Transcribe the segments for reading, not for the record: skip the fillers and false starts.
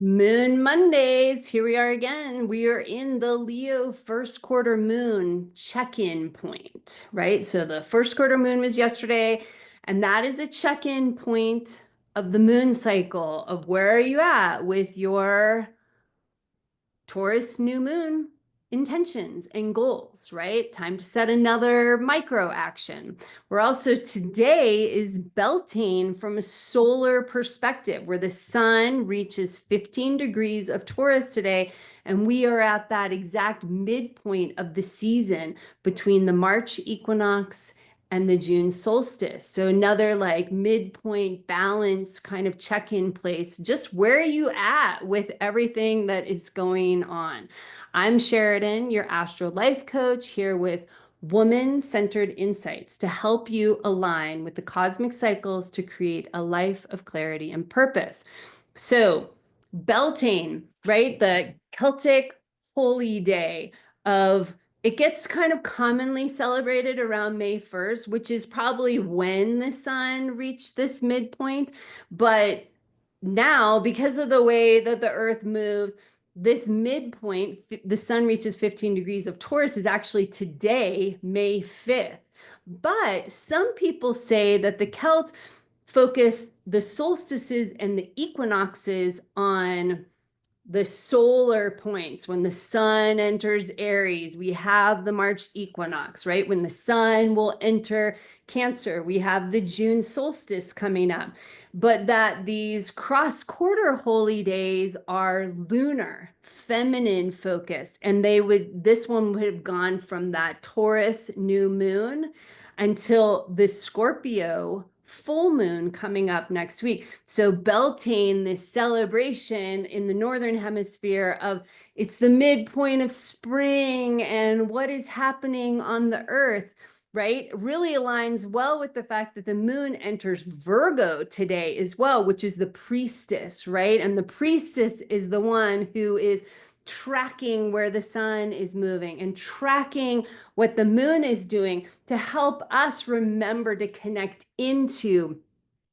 Moon Mondays, here we are again. We are in the Leo first quarter moon check-in point, right? So the first quarter moon was yesterday, and that is a check-in point of the moon cycle of where are you at with your Taurus new moon intentions and goals, right? Time to set another micro action. We're also today is Beltane from a solar perspective, where the sun reaches 15 degrees of Taurus today. And we are at that exact midpoint of the season between the March equinox and the June solstice. So another like midpoint balance kind of check-in place. Just where are you at with everything that is going on? I'm Sheridan, your astral life coach, here with woman-centered insights to help you align with the cosmic cycles to create a life of clarity and purpose. So Beltane, right? The Celtic holy day of it gets kind of commonly celebrated around May 1st, which is probably when the sun reached this midpoint. But now, because of the way that the earth moves, this midpoint, the sun reaches 15 degrees of Taurus, is actually today, May 5th. But some people say that the Celts focus the solstices and the equinoxes on the solar points. When the sun enters Aries, we have the March equinox, right? When the sun will enter Cancer, we have the June solstice coming up. But that these cross-quarter holy days are lunar, feminine focused. And this one would have gone from that Taurus new moon until the Scorpio full moon coming up next week. So Beltane, this celebration in the Northern Hemisphere of it's the midpoint of spring and what is happening on the earth, right? Really aligns well with the fact that the moon enters Virgo today as well, which is the priestess, right? And the priestess is the one who is tracking where the sun is moving and tracking what the moon is doing to help us remember to connect into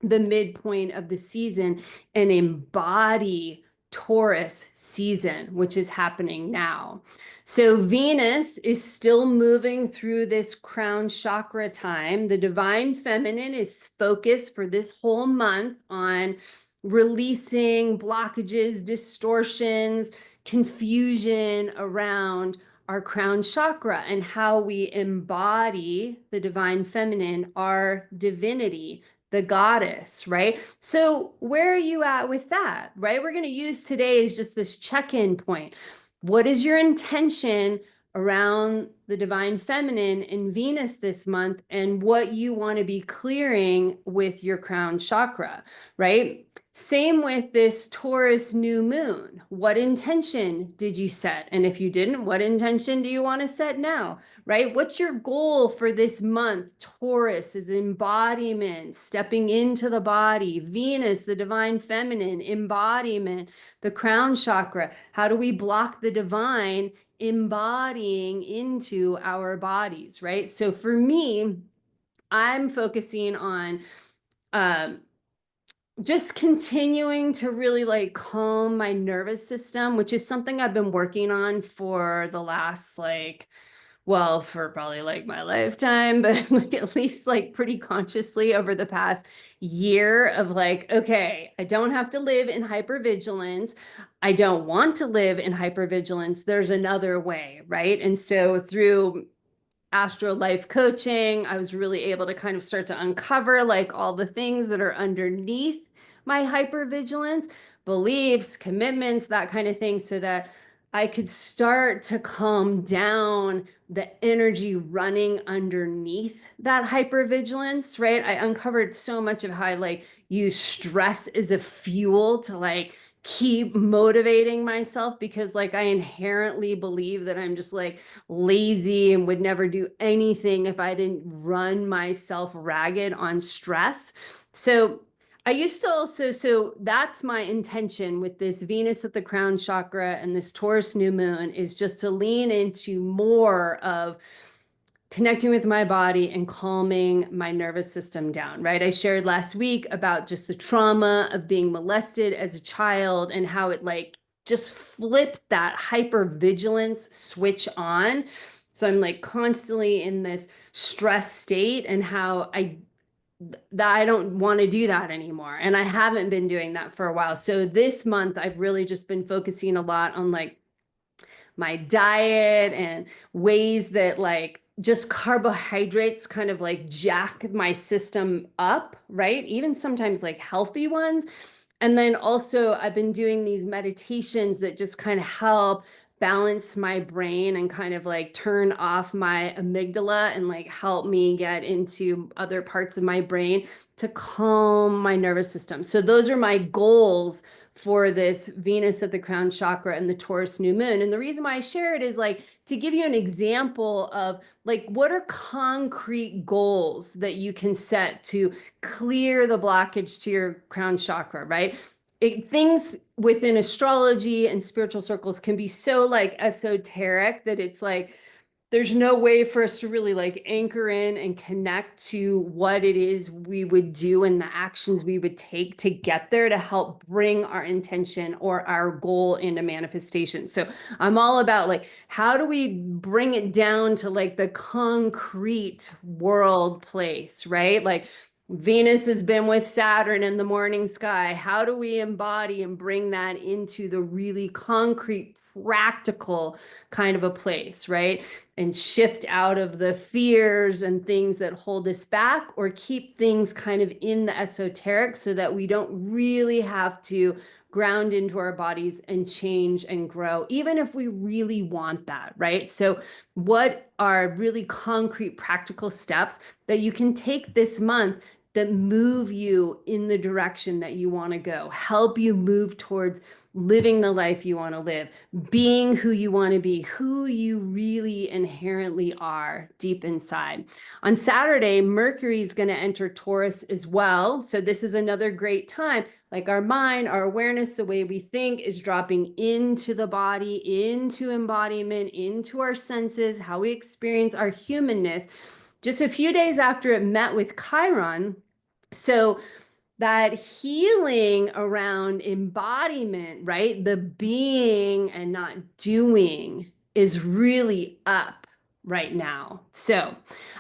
the midpoint of the season and embody Taurus season, which is happening now. So Venus is still moving through this crown chakra time. The divine feminine is focused for this whole month on releasing blockages, distortions, confusion around our crown chakra and how we embody the divine feminine, our divinity, the goddess, right? So where are you at with that, right? We're going to use today as just this check-in point. What is your intention around the divine feminine and Venus this month, and what you want to be clearing with your crown chakra, right? Same with this Taurus new moon. What intention did you set? And if you didn't, what intention do you want to set now, right? What's your goal for this month? Taurus is embodiment, stepping into the body. Venus, the divine feminine, embodiment, the crown chakra. How do we block the divine embodying into our bodies, right? So for me, I'm focusing on just continuing to really like calm my nervous system, which is something I've been working on for the last well, for probably like my lifetime, but like at least like pretty consciously over the past year of like, okay, I don't have to live in hypervigilance. I don't want to live in hypervigilance. There's another way, right? And so through astro life coaching, I was really able to kind of start to uncover like all the things that are underneath my hypervigilance, beliefs, commitments, that kind of thing, so that I could start to calm down the energy running underneath that hypervigilance, right? I uncovered so much of how I like use stress as a fuel to like keep motivating myself, because like I inherently believe that I'm just like lazy and would never do anything if I didn't run myself ragged on stress. So I used to also, so that's my intention with this Venus at the crown chakra and this Taurus new moon, is just to lean into more of connecting with my body and calming my nervous system down, right? I shared last week about just the trauma of being molested as a child and how it like just flipped that hypervigilance switch on. So I'm like constantly in this stress state and how I don't want to do that anymore. And I haven't been doing that for a while. So this month I've really just been focusing a lot on like my diet and ways that like just carbohydrates kind of like jack my system up, right? Even sometimes like healthy ones. And then also, I've been doing these meditations that just kind of help balance my brain and kind of like turn off my amygdala and like help me get into other parts of my brain to calm my nervous system. So, those are my goals for this Venus at the crown chakra and the Taurus new moon. And the reason why I share it is like to give you an example of like what are concrete goals that you can set to clear the blockage to your crown chakra, right? Things within astrology and spiritual circles can be so like esoteric that it's like there's no way for us to really like anchor in and connect to what it is we would do and the actions we would take to get there to help bring our intention or our goal into manifestation. So I'm all about like, how do we bring it down to like the concrete world place, right? Like Venus has been with Saturn in the morning sky. How do we embody and bring that into the really concrete, practical kind of a place, right? And shift out of the fears and things that hold us back or keep things kind of in the esoteric so that we don't really have to ground into our bodies and change and grow, even if we really want that, right? So what are really concrete, practical steps that you can take this month that move you in the direction that you want to go, help you move towards living the life you want to live, being who you want to be, who you really inherently are deep inside. On Saturday, Mercury is going to enter Taurus as well. So this is another great time. Like our mind, our awareness, the way we think is dropping into the body, into embodiment, into our senses, how we experience our humanness. Just a few days after it met with Chiron, so that healing around embodiment, right? The being and not doing is really up right now. So,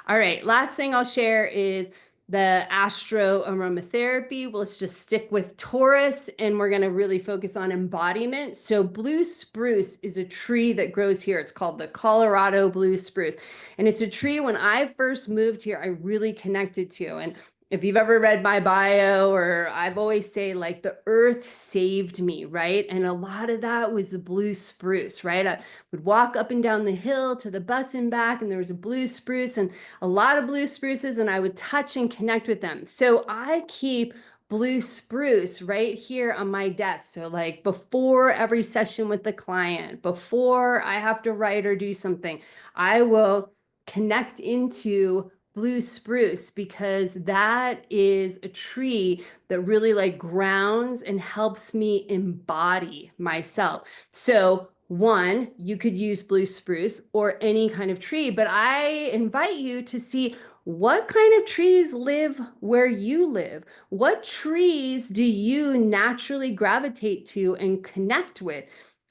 all right, last thing I'll share is the astro aromatherapy. Well, let's just stick with Taurus and we're going to really focus on embodiment. So, blue spruce is a tree that grows here. It's called the Colorado blue spruce. And it's a tree when I first moved here, I really connected to. And if you've ever read my bio, or I've always say like the earth saved me, right? And a lot of that was the blue spruce, right? I would walk up and down the hill to the bus and back, and there was a blue spruce and a lot of blue spruces, and I would touch and connect with them. So I keep blue spruce right here on my desk. So like before every session with the client, before I have to write or do something, I will connect into blue spruce because that is a tree that really like grounds and helps me embody myself. So one, you could use blue spruce or any kind of tree, but I invite you to see what kind of trees live where you live. What trees do you naturally gravitate to and connect with?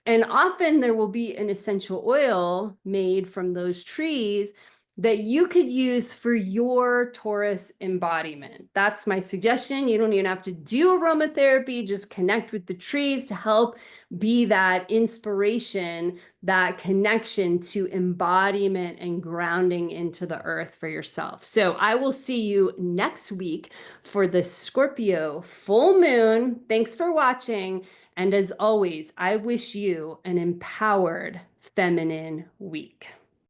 And often there will be an essential oil made from those trees that you could use for your Taurus embodiment. That's my suggestion. You don't even have to do aromatherapy, just connect with the trees to help be that inspiration, that connection to embodiment and grounding into the earth for yourself. So I will see you next week for the Scorpio full moon. Thanks for watching. And as always, I wish you an empowered feminine week.